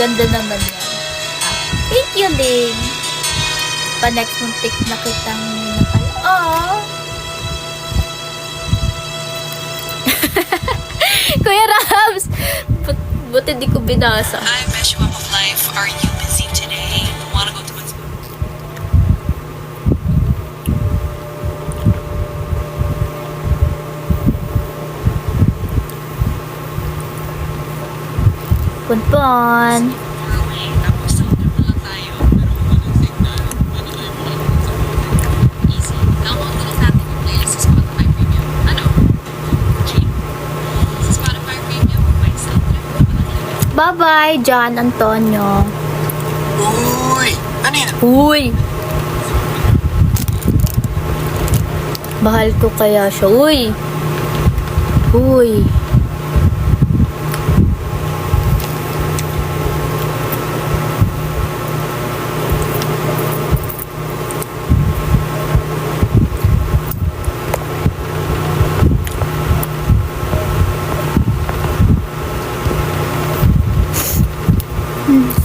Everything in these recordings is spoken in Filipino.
Ganda naman yan. Thank you, Ling. Pa-next muntik na kitang minapal. Aww. Kuya Rams! Buti di ko binasa. Hi, Meshwap of Life. Are you busy today? Wanna go to a... Punpon. Tapos sa hotel na lang tayo. Pero walang signal. Ano ba yung mga easy? Download ko na sa ating playlist sa Spotify Premium. Ano? Cheap. Sa Spotify Premium, may soundtrack na walang limit. Bye-bye, John Antonio. Uy! Ano yun? Uy! Bahal ko kaya siya. Uy! Uy!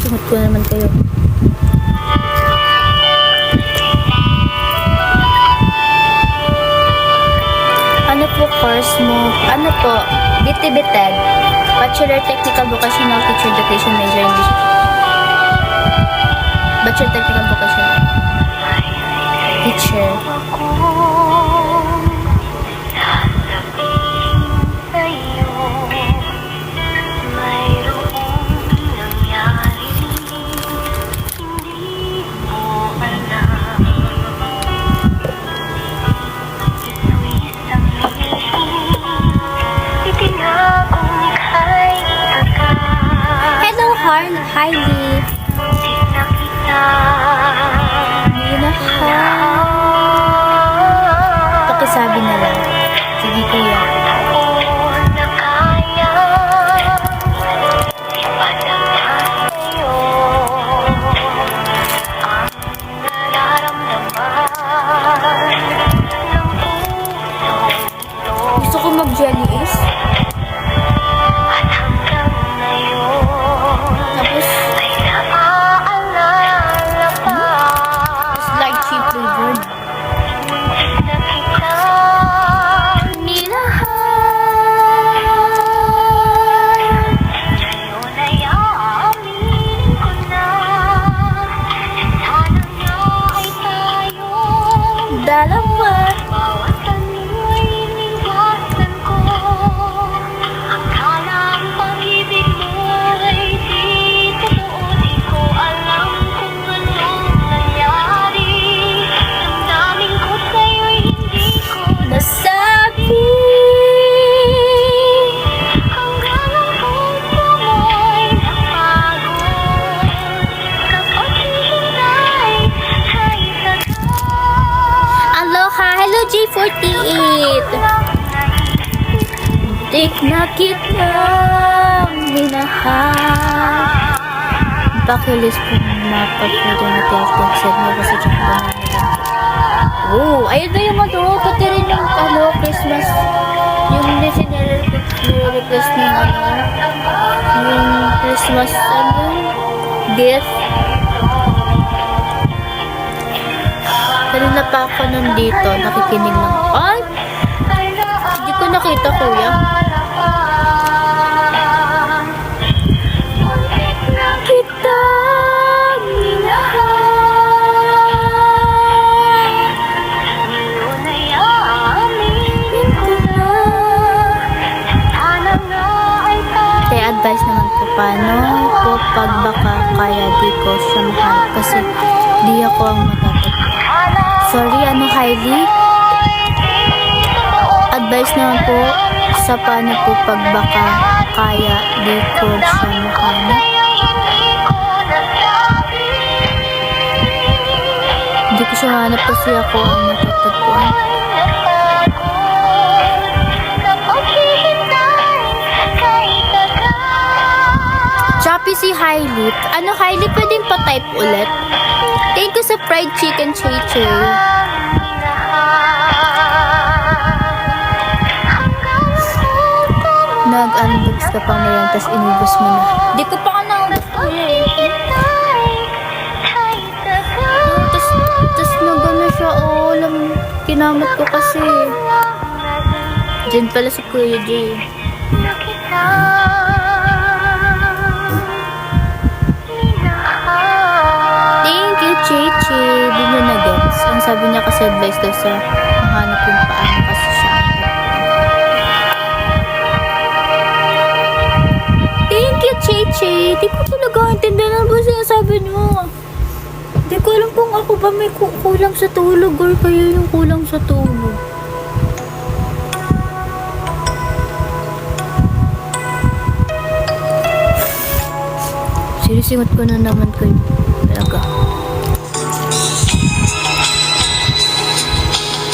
Sunod ko naman kayo. Ano po course mo? Ano po? BTBTED. Bachelor Technical Vocational Teacher Education Major English. Bachelor Technical Vocational Teacher. Hello, Hailey. Pakisabi na lang. Sige, kuya. Gusto ko mag-jelly is. Tapos, like cheap flavored. Dalawa. Nasabi Aloha! Hello, G48! Dik na kita minahal. Pakilis po mapag-pwede na tiyag-tiyag mo kasi dyan ba namin. Oh, ayun na yung ano, pati rin yung ano, Christmas, yung request ng ano, yung Christmas, ano, gift. Kanina pa ako nandito, nakikinig lang. Ay! Hindi ko nakita, kuya. Kita kaya advice naman po, paano po pag baka kaya di ko siya mahal kasi di ako ang matatag. Sorry, ano, Hailey? Advice naman po sa paano po pag baka kaya di ko siya mahal. Hindi ko siya hanap kasi ako ang matatagpuan. Choppy si Hailey. Ano, Hailey, pwedeng pa-type ulit? Thank you sa fried chicken, Chay-Chay. Nag-unbox ka pa ngayon, tapos inubos mo na. Di ko pa ka na-unbox ko yun. kinamot ko kasi. Diyan pala si Kuya Jay. Thank you, Chichi. Di nyo na-gets. Ang sabi niya kasi advice daw sa mahanap yung paano kasi siya. Thank you, Chichi. Di ko talaga intindihan ano ba sinasabi niyo. Di ko alam kung ako ba may kulang sa tulog or kayo yung kulang sa tulog. Sinisingot ko na naman kayo. Talaga.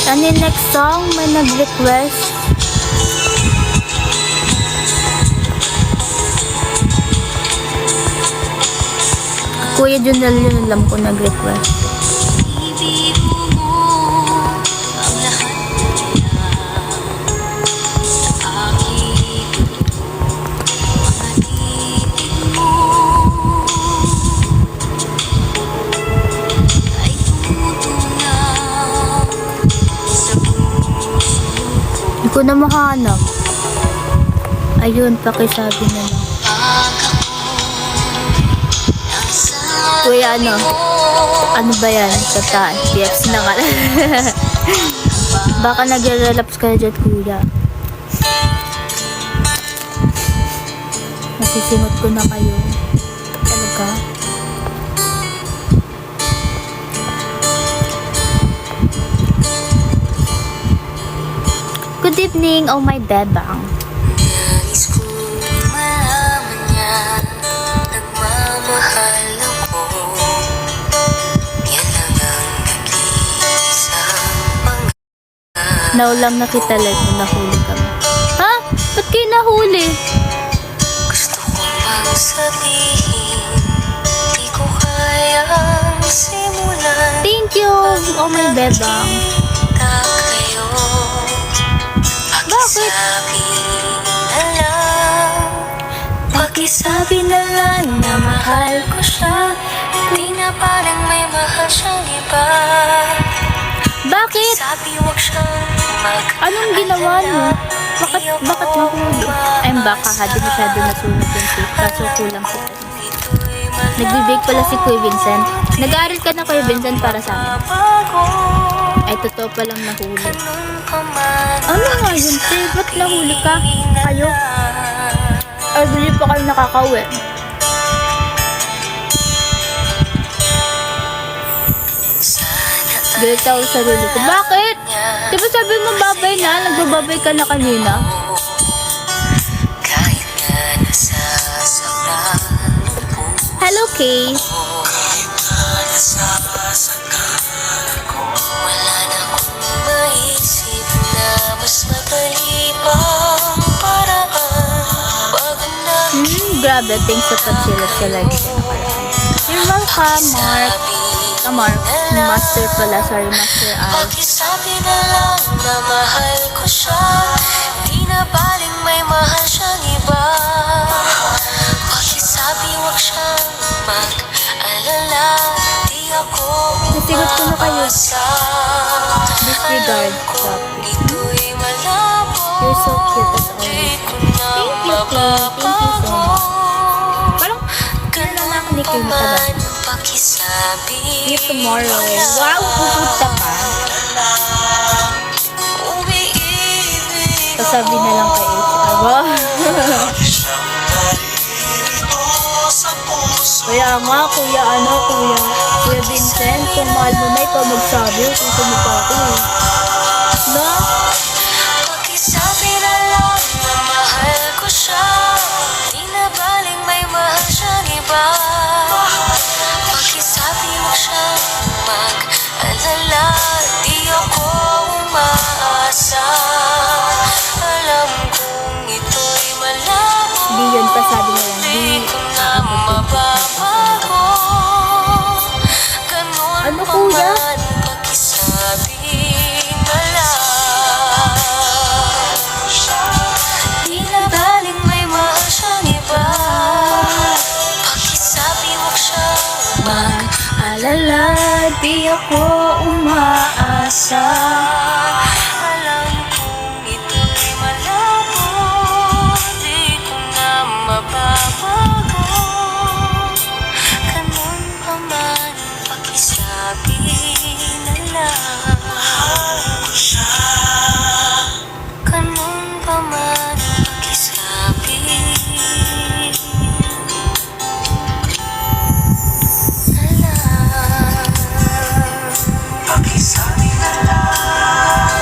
Ano yung next song? May nag-request. Kuya Junel yun alam ko nag-request. Ibiro mo ang lahat na sa aking puso. Mga titig mo ay tumutunaw sa puso ko. Hindi ko na mahanap. Ayun, pakisabi na lang. Kuya, ano? Ano ba yan? Kataan. PFC na nga. Baka nag-relapse ka dyan, kuya. Masisimot ko na kayo. Talaga. Good evening, oh my bebang. Nais kong malaman niya, nagmamahal ako. Yan lang ang nag-iisang pangarap. Naulam na kita live nung nahuli kami. Ha? Ba't kayo nahuli? Gusto ko bang sabihin, di ko kayang simulan. Thank you, oh my bebang. Kita kayo, pakisabi na lang. Pakisabi na lang na mahal ko siya. Di na parang may mahal siyang iba. Bakit? Sabi wag siyang Anong ginawa mo? Bakit nahuli? Ay, baka ha, di masyado nasunod yung tape. Kaso kulang kita. Nagbibig pala si Kuya Vincent. Nag-aaral ka na Kuya Vincent para sa amin. Ay, totoo palang nahuli. Ano nga yun, te? Ba't nahuli ka? Kayo? Ay, hindi pa kayo nakakauwi. Galit ako sa sarili ko. Bakit? Di ba sabi mo babay na? Nagbababay ka na kanina? Kahit nga nasa sobrang Hello, Kay. wala na akong maisip na mas madali pang paraan. Bago na Grabe, thanks sa pag-share sa live. You're welcome, Mark. Mark. Master pala. Sorry, Master Al. pakisabi na lang na mahal ko siya. Di na baling may mahal siyang iba. Pakisabi wag siyang mag-alala. Di ako Nasigot ko na kayo. umasa. Disregard. Alam kong Copy. ito'y malabo. You're so cute as Di always. ko na Thank you, Kay. Thank you so mababago. much. Parang, kailan lang hindi kayo matagal. Pakisabi See you tomorrow. Wow, pupunta ka. Umiibig Sasabi na lang kay HR. Wow. Kaya nga, kuya, Kuya Vincent, kung mahal mo na, ikaw magsabi, kung sumita ako eh. No? Pakisabi na lang na mahal ko siya. Di na baling may mahal siyang iba. Pakisabi mo siyang mag-alala. Di ako umaasa. Alam kong ito'y malabo. Di yun, pasabi na lang. Di ko na mababago. Ganun Ano, pa kuya? man, pakisabi na lang. Di na baling may mahal siyang iba. Pakisabi wag siyang mag-alala. Di ako umaasa. pag-asa. Alam kong ito'y malabo, di ko na mababago. Ganun pa man ang pakisabi na lang. Mahal ko siya. Ganun pa man ang pakisabi na lang. Pakisabi na lang.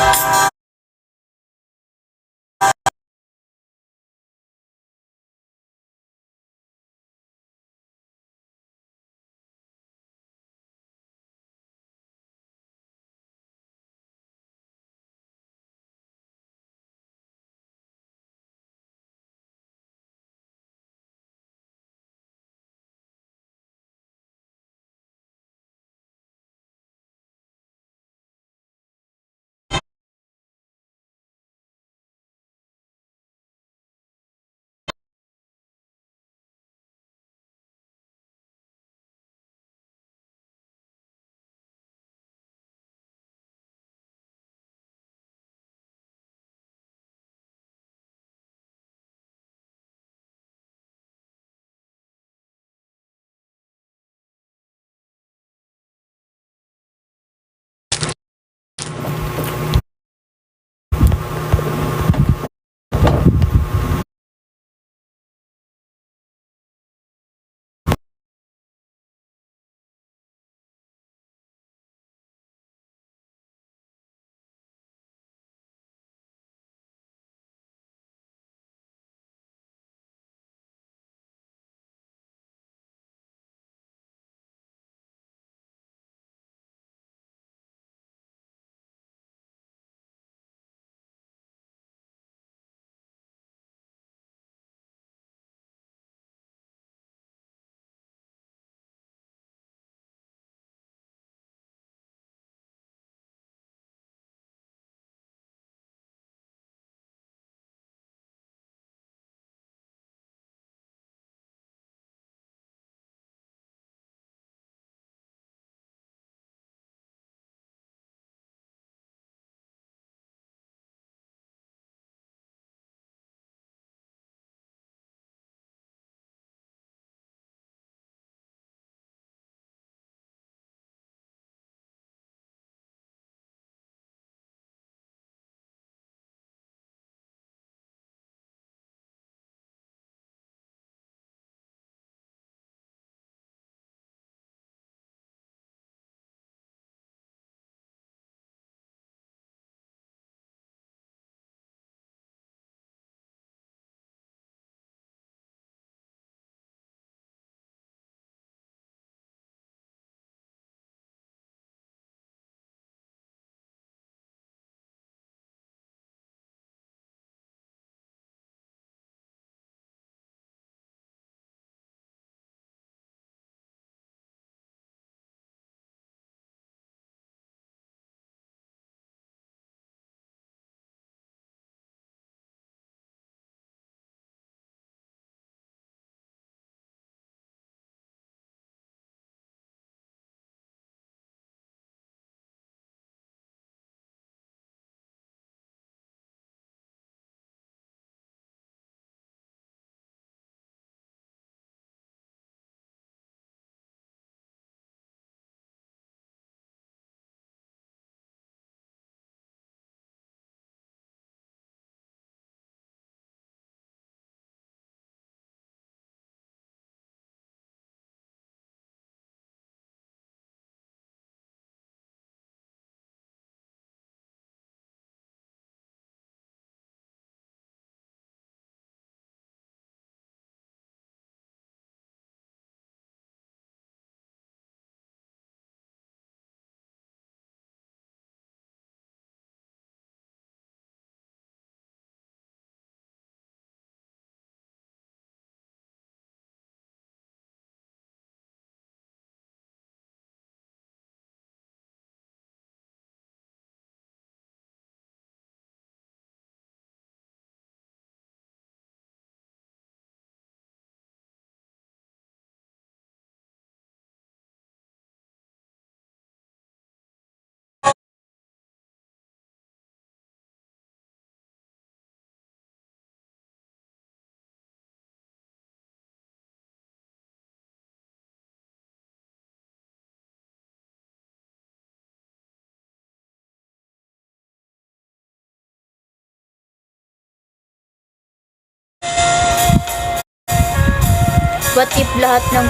What if lahat ng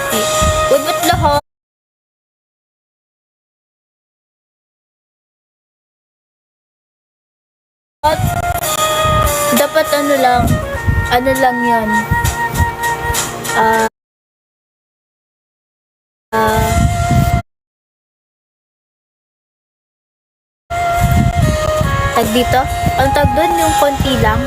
Uy, ba't lahat? Dapat ano lang yan. Ah, tag dito? Ang tag doon yung konti lang.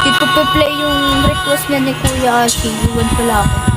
Hindi ko pa play yung request niya ni Kuya Ashi. Iwan pala ako.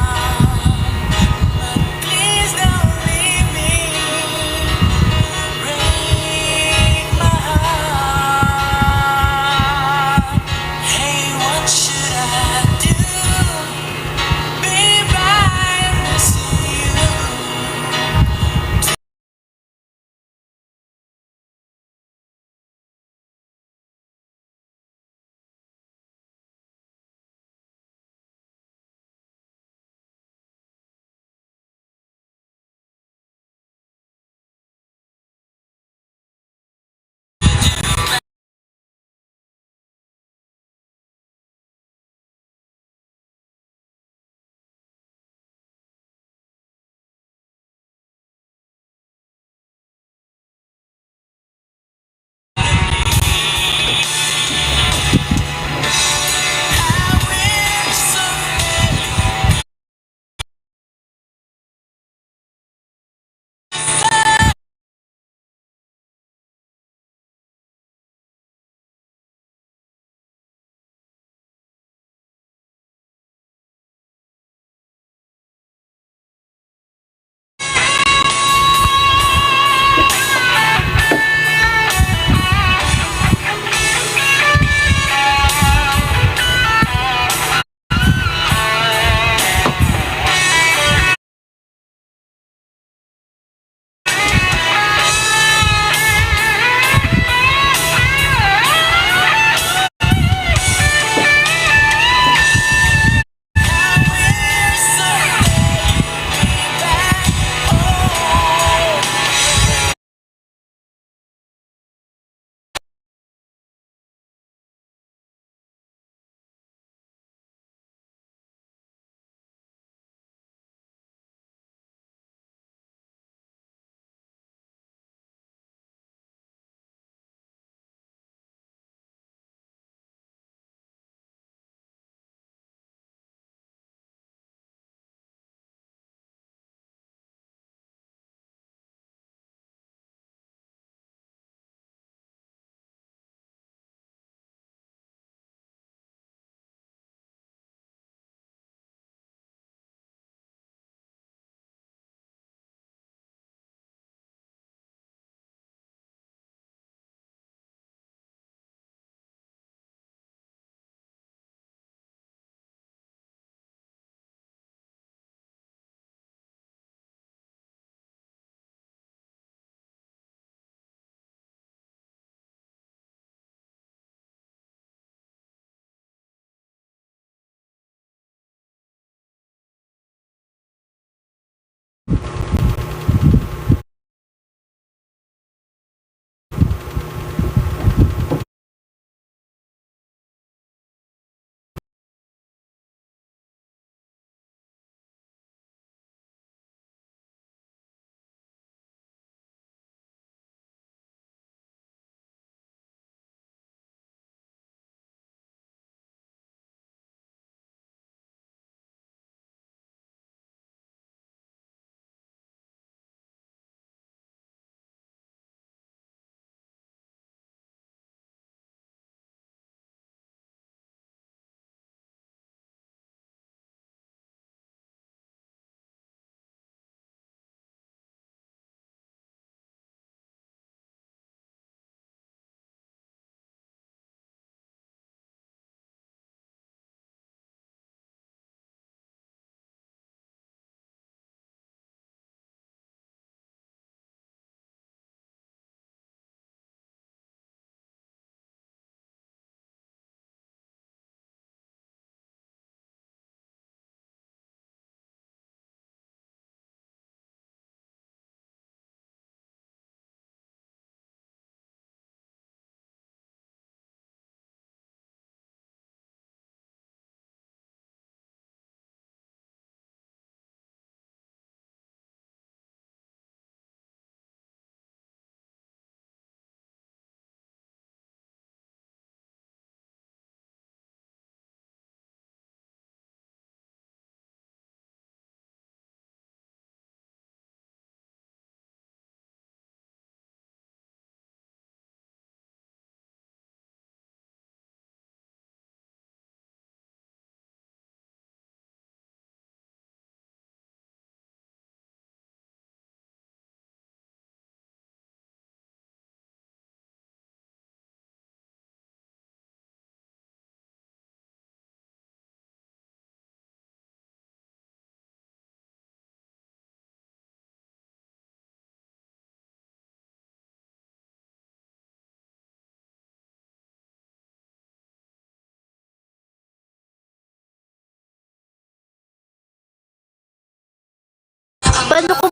paano ko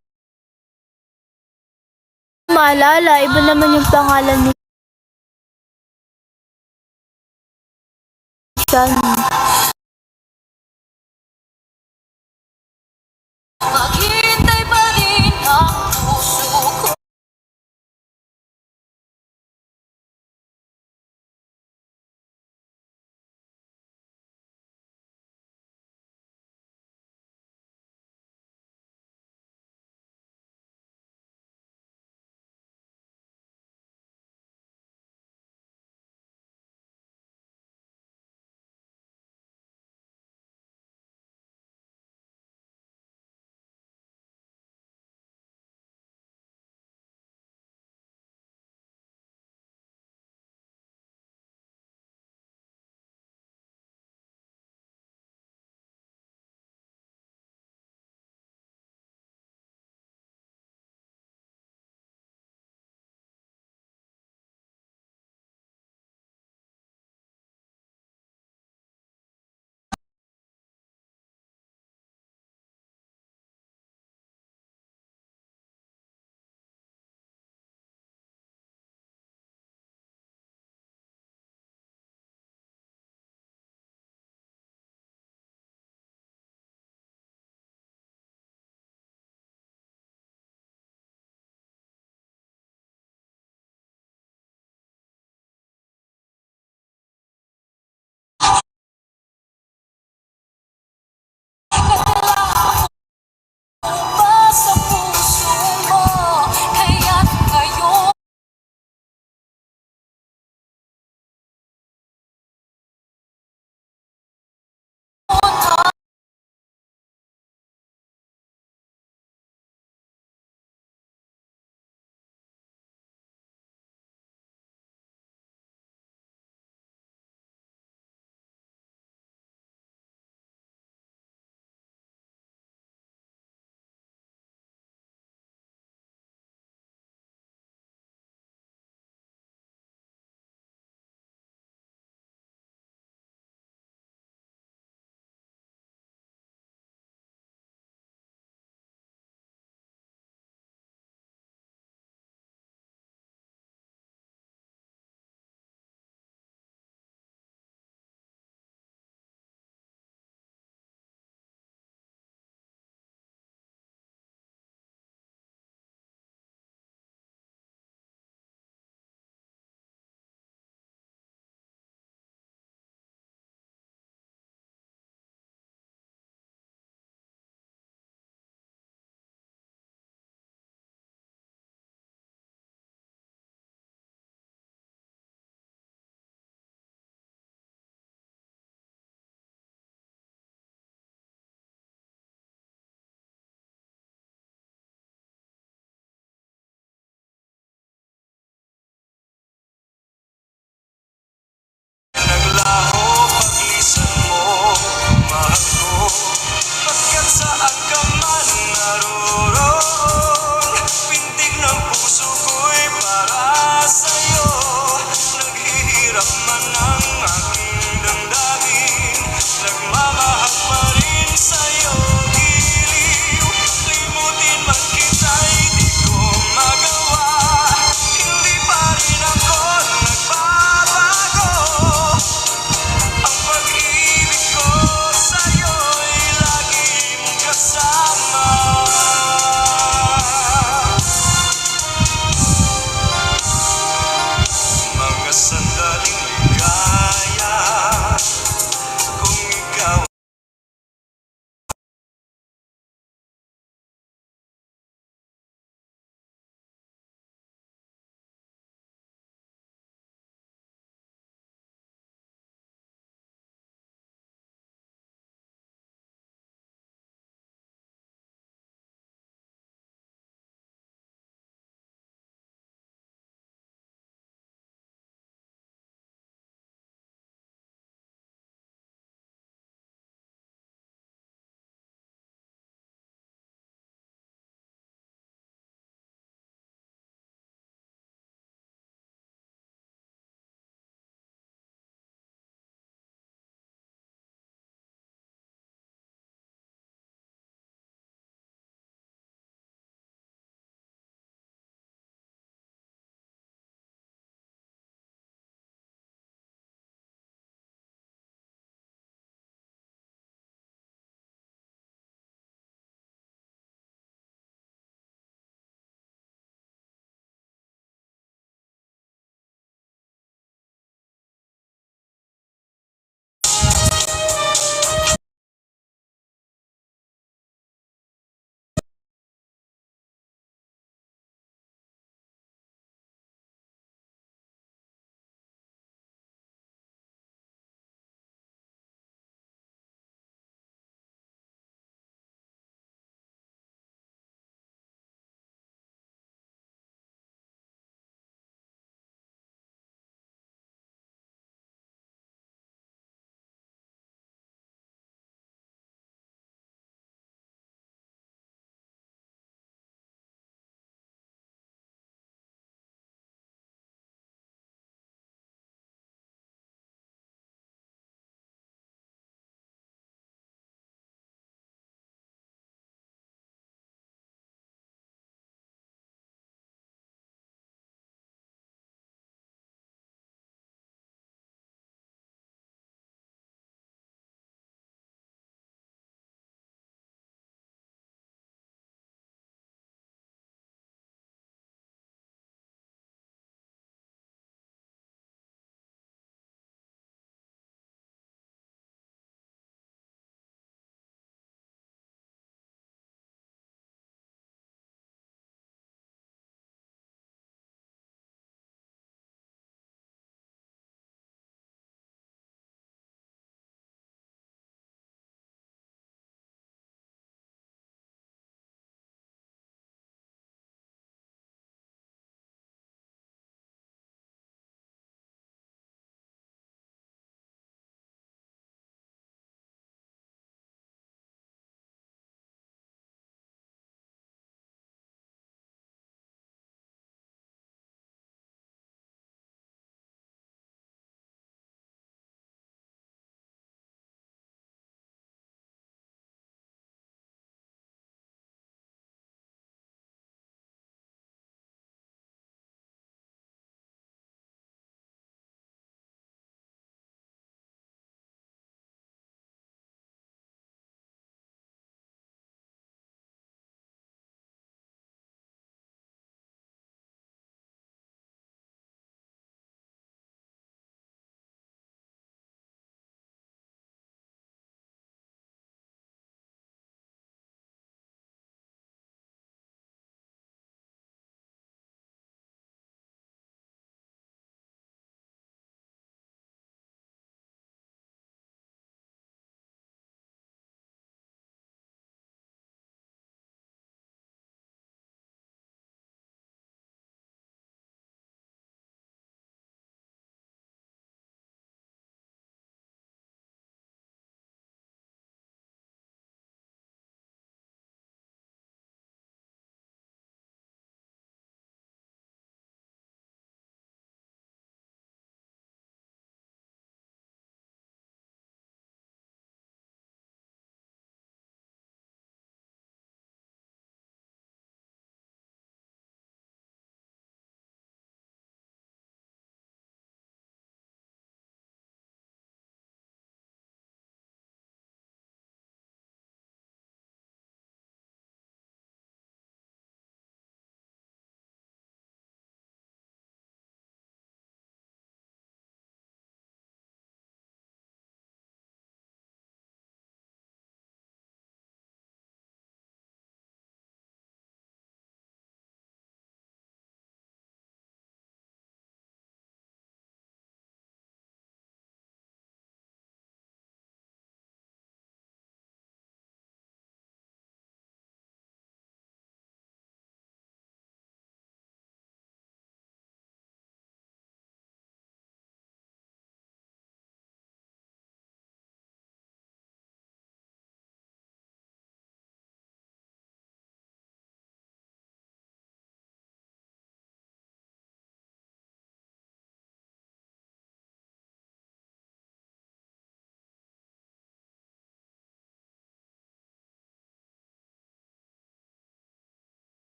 maalala? Iba naman yung pangalan ni Sean.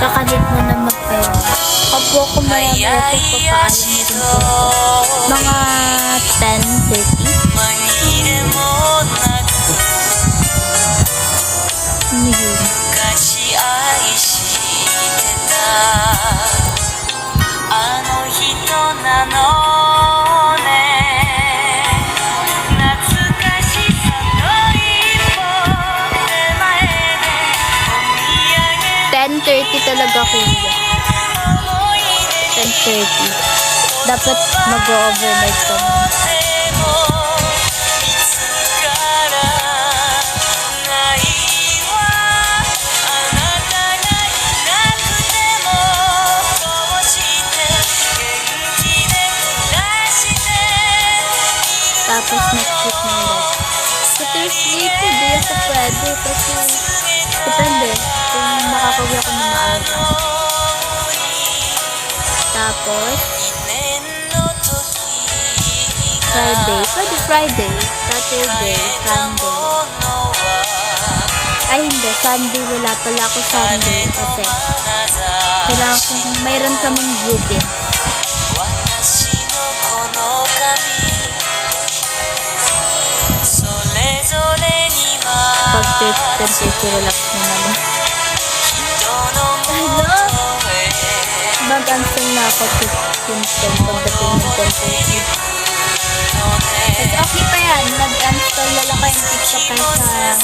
Tsaka need mo na mag-pera. Opo, kung maya-maya po, papaalam na rin po ako. Mga 10:30. 紛れもなく Ano yun? 昔愛してたあの人なのね懐かしさの一歩手前でお土産 10:30 talaga, kuya. 10:30. Dapat mag-overnight ka na. いつからないわあなたがいなくてもこうして元気で暮らしている Tapos next week na ulit. Sa Thursday, pwede ako pwede. Kasi, depende. Kung makakawin ako ng maaga. Tapos, 年の時 Friday. Pwede Friday. Saturday. Sunday. Ay, hindi. Sunday. Wala pala ako Sunday. Kasi, kailangan kong, mayroon kaming grouping. 私のこの髪それぞれに Pag は temperature, relax mo naman. 人のもとへ Mag-cancel na ako sa Kingston pagdating ng temperature. Kasi okay pa yan. Mag-uninstall na lang kayo ng TikTok kaysa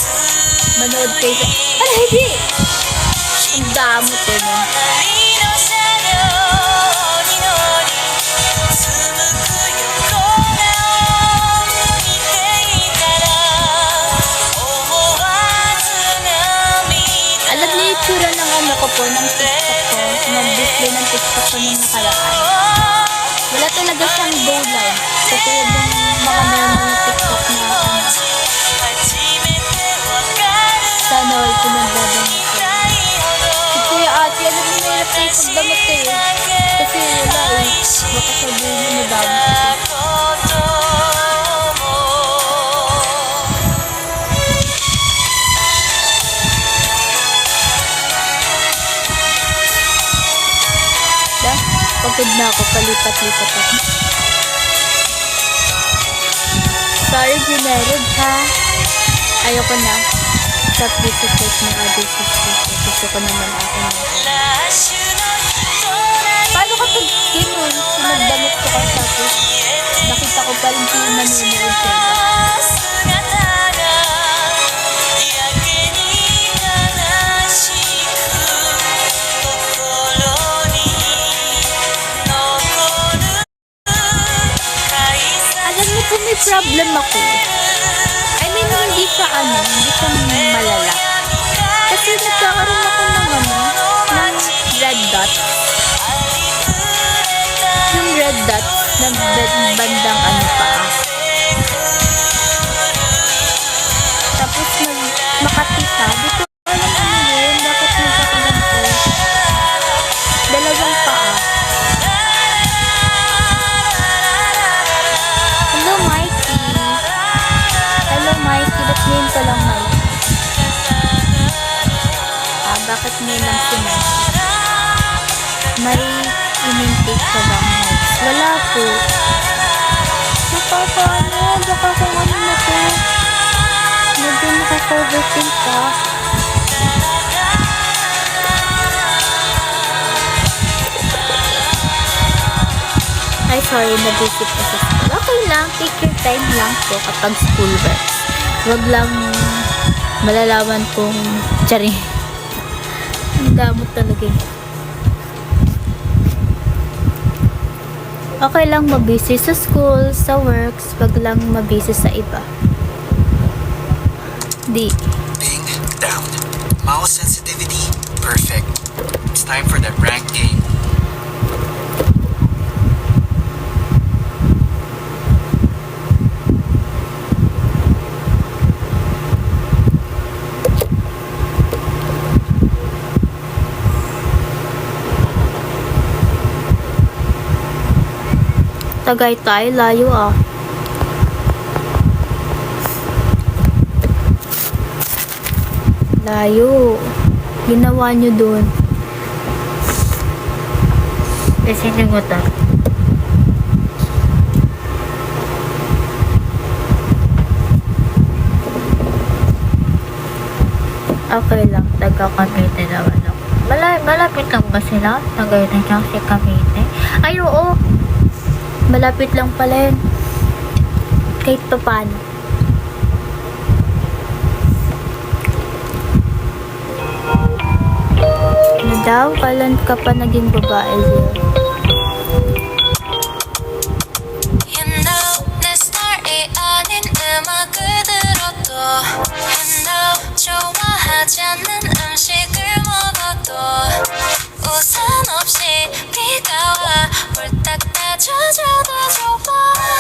manood kayo sa... Ano, hindi! Ang damo ko na. 旅の車両に乗り紡く横顔見ていたら思わず涙 Alam niyo yung tsura ng ano ko po, ng TikTok ko, ng display ng TikTok ko nung nakaraan. Wala talaga siyang bow line. Kasi yung mga meron ng TikTok na ano, 初めてわかる sana all pinagdadamit ko. くらいほど Si Kuya Ate, alam mo na yung pagdamit eh. Kasi wala eh. Baka sabihin niyo madami kasi. ことも Da, pagod na ako, palipat-lipat ako. Sorry, Ginerid ha. Ayoko na. Stop visitate ng other sisters. Gusto ko naman ako na. ラッシュの人な Paano kapag ganun, pinagdamit ko ka tapos nakita ko pa rin siya nanonood sa'yo. 姿がやけに悲しく心に残る改札 Alam mo kung may problem ako. I mean, hindi siya malala. Kasi nagkakaroon ako ng red dot. Yung red dot na bandang ano pa. Tapos makati siya. Di ko alam ano yun. Bakit nagkakaroon ko? Dalawang paa. Hello, Mikey. Hello, Mikey. Ba't ngayon pa lang, Mikey? Bakit ngayon lang si Mikey? May in-intake ka bang Mikey? Wala po. Nakakaano? Baka kung ano na po. Medyo nakaka-overthink ka. Ay, sorry, nag-isip ko sa school. Okay lang, take your time lang po kapag school works. Huwag lang malalaman kung tsari. Ang damot talaga eh. Okay lang mabisi sa school, sa works, wag lang mabisi sa iba. Di. Bing, down. Mouse sensitivity, perfect. It's time for that rank game. Tagaytay, layo ah. Layo. Ginawa nyo dun. Kasi yung motor. Okay lang, taga Cavite naman ako. Malapit lang ba sila? Tagay na niya si Cavite. Ay, oo. Malapit lang pala yun. Kahit pa paano. Ano daw? Kailan ka pa naging babae, Zil? You know 내 스타일이 아닌 음악을 들어도 You know 좋아하지 않는 음식을 먹어도 우산 없이 비가 와 홀딱 따져줘도 좋아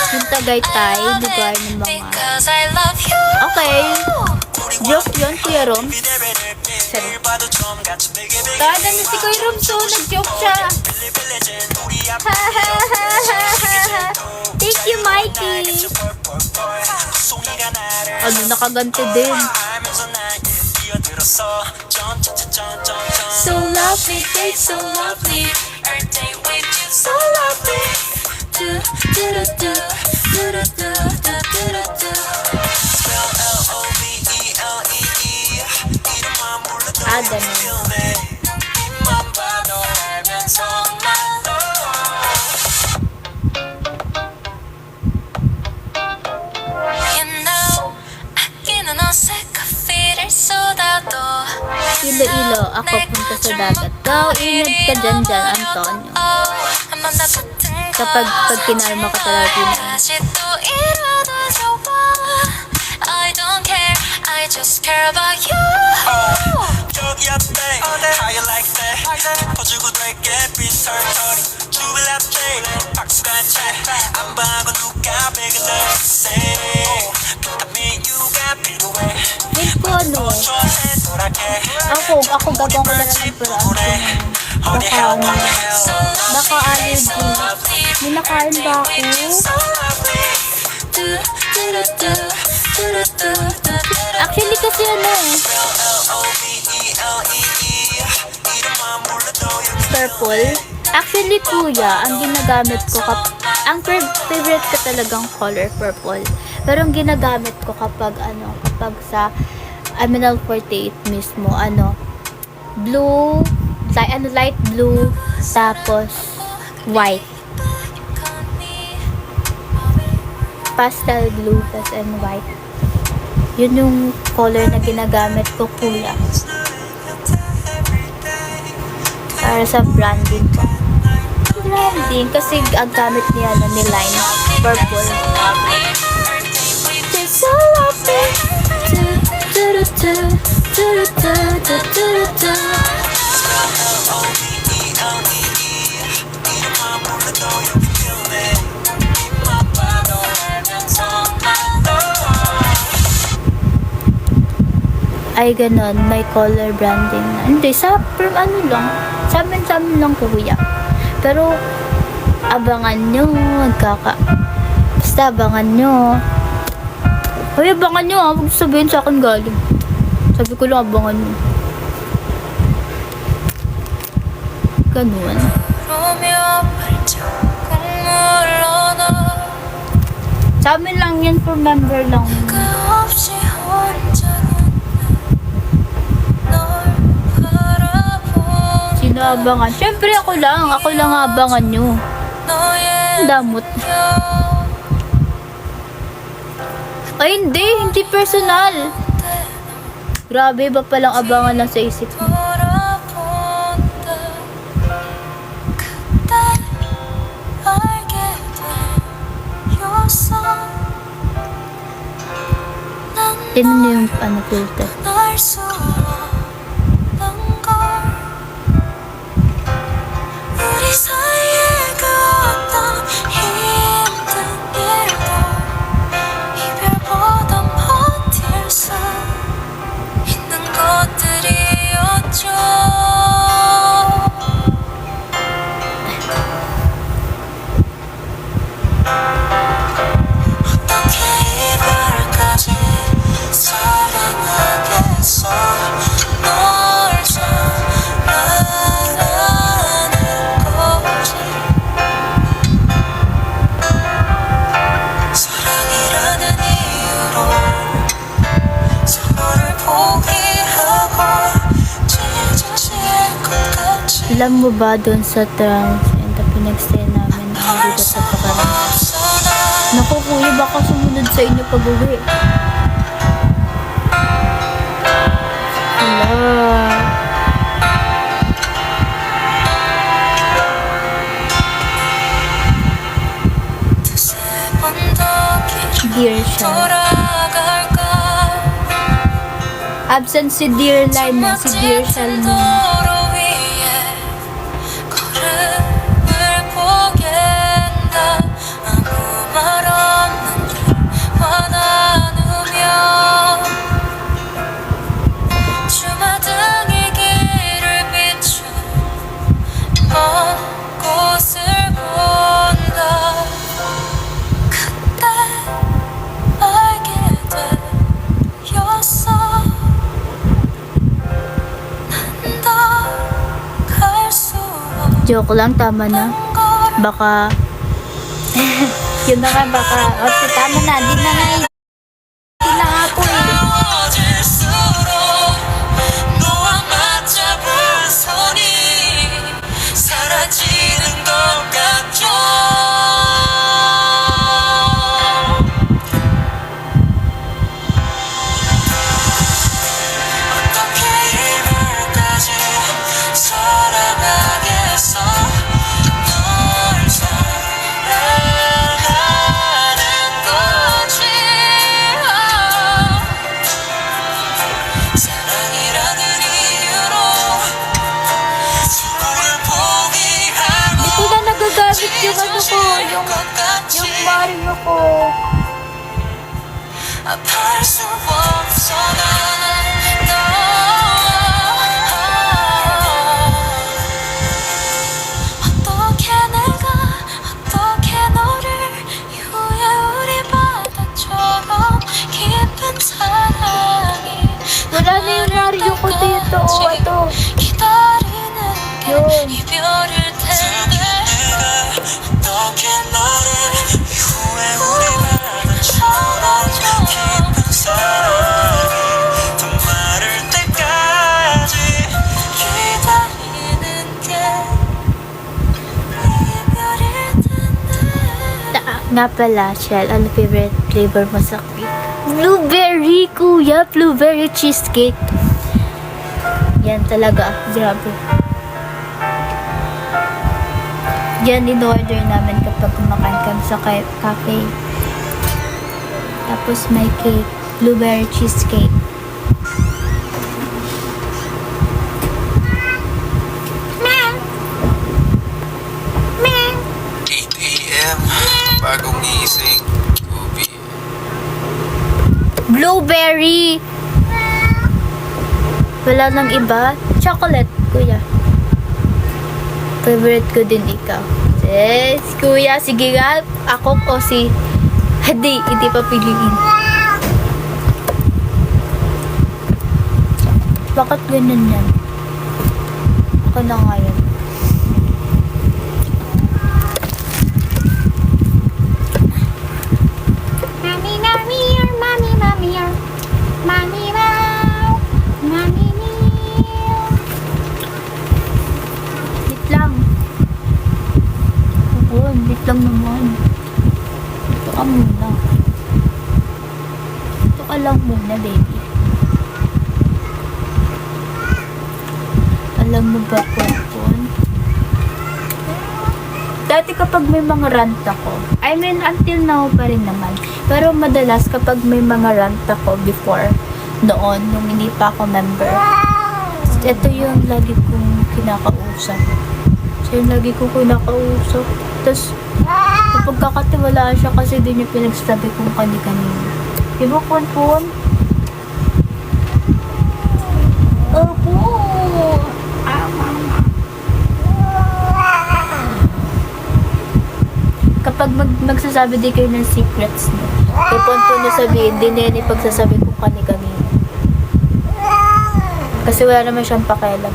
Yung Tagaytay, lugar ng mga... Because I love you Okay. Joke yun, Kuya Rom. Tada na si Kuya Rom, so nag-joke siya. Thank you, Mikey. Ano, nakaganti din. So lovely, day so lovely Our day with you so lovely Do, do, do, do, do, do, do, do, do, do. Spell L-O-V-E-L-E-E 이름만 불러도 Ah, ganun. feel it 입만 봐도 알면서 나도 You know 아끼는 옷에 커피를 쏟아도 Iloilo, ako punta sa dagat. Go, ingat ka dyan, Antonio. Kapag kinalma ka talaga pinaan. I don't care, I just care about you. 저기 어때? How you like that? 퍼주고 될게 비털터리 주빌라떼 박수가 채안 봐고 누가 배그를 say 비타민 U가 필요해 Wait ko, ano? 좋아해 돌아게 Ako gagawin ko na lang ng pera. Baka allergy. May nakain ba ako? Actually, kasi ano eh. Purple. Actually, kuya, ang ginagamit ko ang favorite ko talagang color, purple. Pero ang ginagamit ko kapag sa Aminal 48 mismo, blue, light blue, tapos white. Pastel blue, tas and white. Yun yung color na ginagamit ko, kuya. Para sa branding ko. Branding, kasi ang gamit niya ni Line, purple. It's so lovely. Ay, ganon. May color branding na. Hindi, sa sa amin lang, kuya. Pero, abangan nyo. Basta abangan nyo. Hoy, abangan nyo ha. Huwag sabihin sa akin galing. Sabi ko lang, abangan nyo. Ganun. Sa amin lang yan, for member lang. Sino abangan? Siyempre ako lang abangan nyo. Ang damot. Ay, hindi personal. Grabe, ba palang abangan lang sa isip mo? Tingnan niyo yung filter. 우리 사이에 그 어떤 힘든 일도 이별보단 버틸 수 있는 것들이었죠. 어떻게 이별까지 사랑하겠어. Alam mo ba doon sa Transcend, pinag-stay namin ang dito sa Pakarang? Naku kuya, baka sumunod sa inyo pag-uwi. Hello. Dear siya. Absent si Dear Line na, si Dear Shell mo. 꽃을 본다 그때 알게 되었어 난 더 갈 수 Joke lang, tama na. Baka... Yun na nga, baka... O, tama na, di na nga. Di na nga po eh. 어질수록 너와 맞잡은 손이 사라지는 것 같죠 어떻게 이별까지 사랑하겠어 널 사랑하는 거지 사랑이라는 이유로 서로를 포기하고 Di ko na nagagamit yung ano ko, yung Mario ko. 아파할 수 없어 너 어떻게 내가 어떻게 너를 이후에 우리 바다처럼 깊은 사랑이 Wala na yung Mario ko dito. Ito. 기다리는 게 Yun. 이별일 텐데 어떻게 너를 이후에 우리 바다처럼 깊은 사랑이 더 마를 때까지 기다리는 게 이별일 텐데 Nga pala, Shell, ano favorite flavor mo sa cake? Blueberry, kuya. Blueberry cheesecake. Yan talaga. Grabe. Yan, in-order namin kapag kumakain kami sa cafe. Tapos may cake. Blueberry cheesecake. 8 a.m. Bagong gising. Ubi. Blueberry! Wala nang iba. Chocolate, kuya. Favorite ko din ikaw. Yes, kuya. Sige nga. Ako o si... Hindi pa piliin. Bakit ganun yan? Ako na nga yun. Mommy, mommy, mommy, mommy, mommy, mommy, Wait lang. Oo, wait lang naman. Ito ka muna. Ito ka lang muna, baby. Alam mo ba, Popon? Dati kapag may mga rant ako, I mean, until now pa rin naman. Pero madalas kapag may mga rant ako before, noon, nung hindi pa ako member, ito yung lagi kong kinakausap. Siya yung lagi kong kinakausap. Tapos, napagkakatiwalaan siya kasi din yung pinagsabi kong kani-kanina. Diba, Popon? Opo! Kapag magsasabi din kayo ng secrets mo, ipon po na sabihin, din yan ipagsasabi ko kani-kanina. Kasi wala naman siyang pakialam.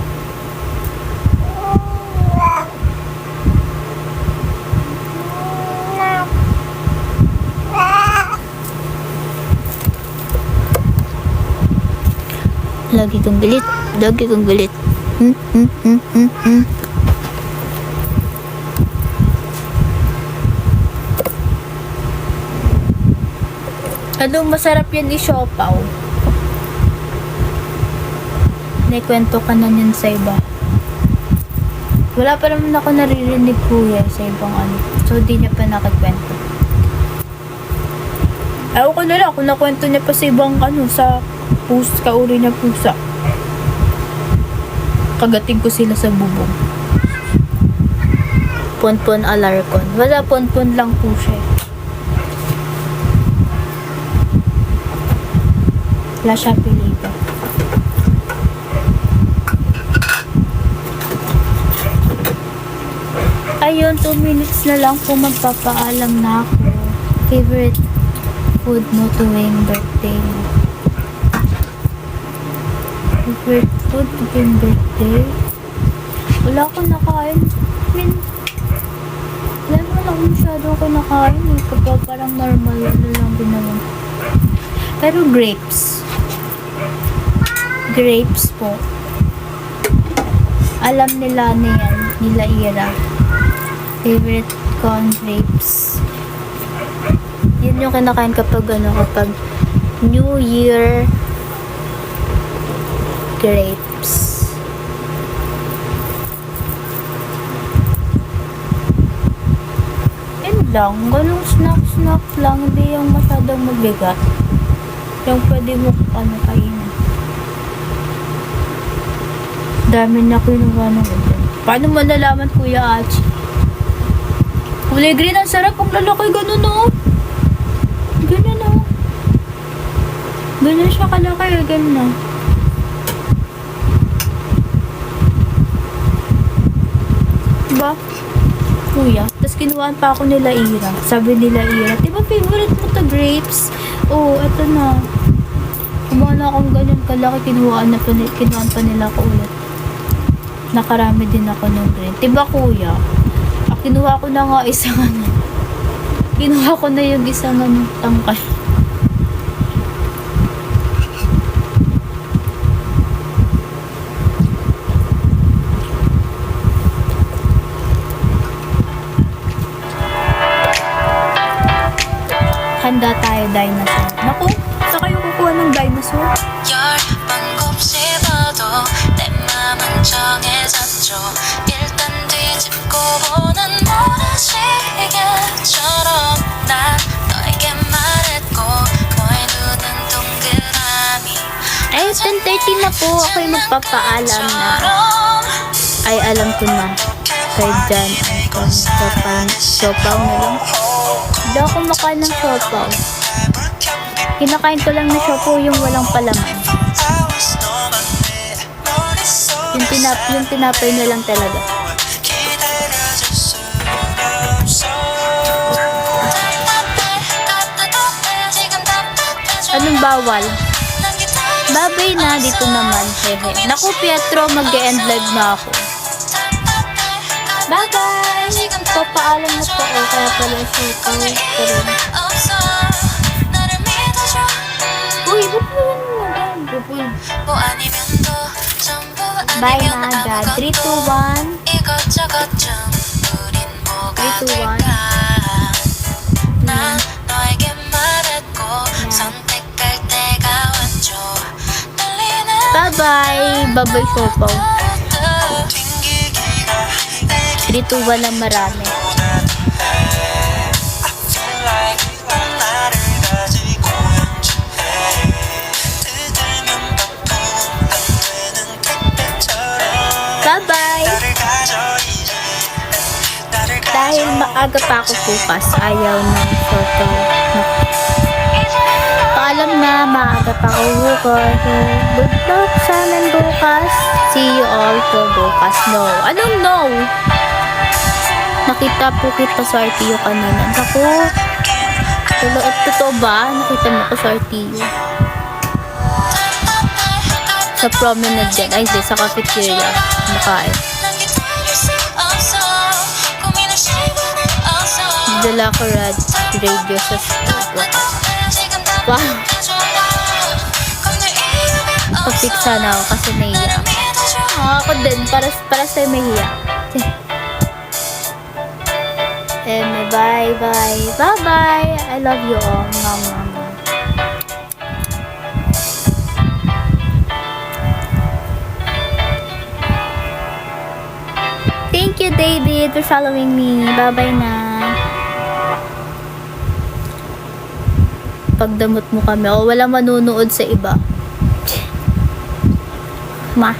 Lagi kong galit. Anong masarap yan i-siopaw? Naikwento ka na yan sa iba. Wala pa naman ako naririnig kuya sa ibang ano. So, di niya pa nakakwento. Ayaw ko na lang kung nakwento niya pa sa ibang ano, sa kauri na pusa. Kagating ko sila sa bubong. Ponpon Alarcon. Wala, ponpon lang po siya. Wala siya pilita. Ayun, 2 minutes na lang po magpapaalam na ako. Favorite food mo tuwing birthday mo? Favorite food tuwing birthday? Wala akong nakain. Wala naman ako masyado ako nakain. Kapag parang normal na lang din naman. Pero grapes. Grapes po. Alam nila na yan. Nila Ira. Favorite ko ang grapes. Yun yung kinakain kapag New Year grapes. Yun lang. Ganong snack lang. Hindi yung masyadong mabigat. Yung pwede mo kainin. Dami na kinuha ng ito. Paano mo nalaman, Kuya Achi? Kulay green, ang sarap. Ang lalaki, ganun o. Ganun o. Ganun siya kalaki, ganun o. Diba? Kuya. Tapos kinuhaan pa ako nila Ira. Sabi nila Ira, diba favorite mo to grapes? Oo, eto na. Kumuha na akong ganyan kalaki. Kinuhaan pa nila ako ulit. Nakarami din ako ng green. Diba kuya? Kinuha ko na nga isang ano. Kinuha ko na yung isang ano, tangkay. Handa tayo, dinosaur. Naku, saan kayo kukuha ng dinosaur? 10번 곱씹어도 내 맘은 정해졌죠. 일단 뒤집고 보는 모래시계처럼 난 너에게 말했고 너의 눈은 동그라미. Ay, 10:30 na po. Ako'y magpapaalam na. Ay, alam ko na. Kay Jan, siopaw na lang. Hindi ako makain ng siopaw. Kinakain ko lang na siopaw yung walang palaman. Yung tinapay na lang talaga. Anong bawal? Babay na, dito naman. Hehe. Naku, Pietro, mag-end live na ako. Bye-bye! Papaalam na po. Kaya pala siopaw. Uy, ba't mo yan naman? Bye na agad. 3, 2, 1. 3, 2, 1. 난 너에게 말했고 선택할 때가 왔죠. 떨리는 Bye-bye! Bye-bye, siopaw. 3, 2, 1 na marami. Bye-bye! Dahil maaga pa ako bukas, ayaw ng photo. Paalam na, maaga pa ako bukas. Good luck sa amin bukas. See you all po bukas. No. Anong no? Nakita po kita sa RTO kanina. Ako, totoo ba? Nakita mo ko sa RTO. Sa promenade dyan. Ay, sa cafeteria. Makain. Dala ko radio sa studio. Wow. Papik sana ako kasi nahiya ako. Ako din. Para sa'yo mahiya. Bye-bye. Bye-bye. I love you all. Mama. you, David, for following me. Bye-bye na. Pagdamot mo kami. O, walang manunood sa iba. Ma.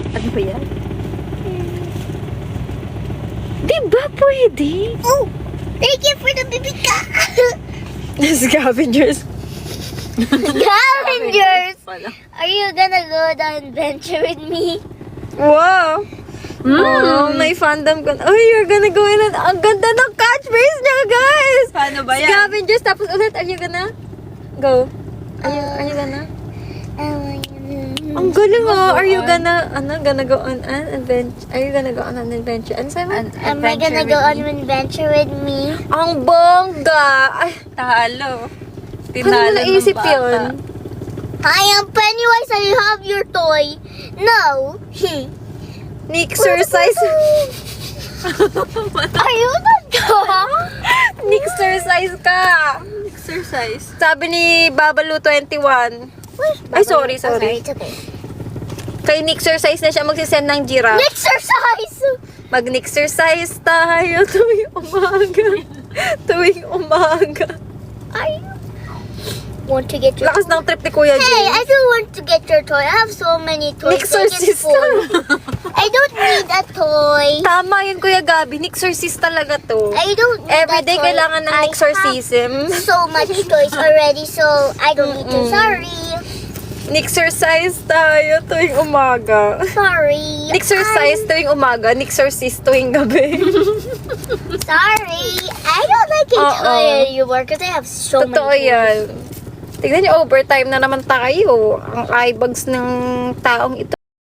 Ano ba yan? Di ba pwede? Oh, thank you for the bibika. Scavengers. Scavengers. Are you gonna go on adventure with me? Wow! Oh, may fandom ko. Oh, you're gonna go in. Ang ganda ng catchphrase niya, guys! Paano ba yan? Scavengers, tapos ulit, are you gonna go? Are you gonna? Ang galing oh. Are you gonna, gonna go on an adventure? Are you gonna go on an adventure? Ano sa'yo? Am I gonna go on an adventure with me? Ang bongga! Ay, Talo. paano mo Tinalo ng naisip bata. yun? I am Pennywise. I have your toy. No. Nixercise. Are you the dog? Nixercise ka! Exercise. Sabi ni Babalu 21. Ay, sorry. It's okay. Kay Nixercise na siya magsisend ng giraffe. Exercise. Mag-Nixercise tayo tuwing umaga. I want to get your. Lakas ng trip ni Kuya Hey, James. I don't want to get your toy. I have so many toys. Nixercise Take it full. I don't need a toy. Tama yun, Kuya Gabi. Nixercise talaga to. I don't need Everyday a toy. kailangan ng I Nixercism. have so much toys already, so I don't need to. Sorry. Nixercise tayo tuwing umaga. Sorry. Nixercise tuwing umaga, Nixercise tuwing gabi. Sorry. I don't like it Oo. anymore because I have so Totoo many toys. yan. Tignan niyo, overtime na naman tayo. Ang eyebags ng taong ito.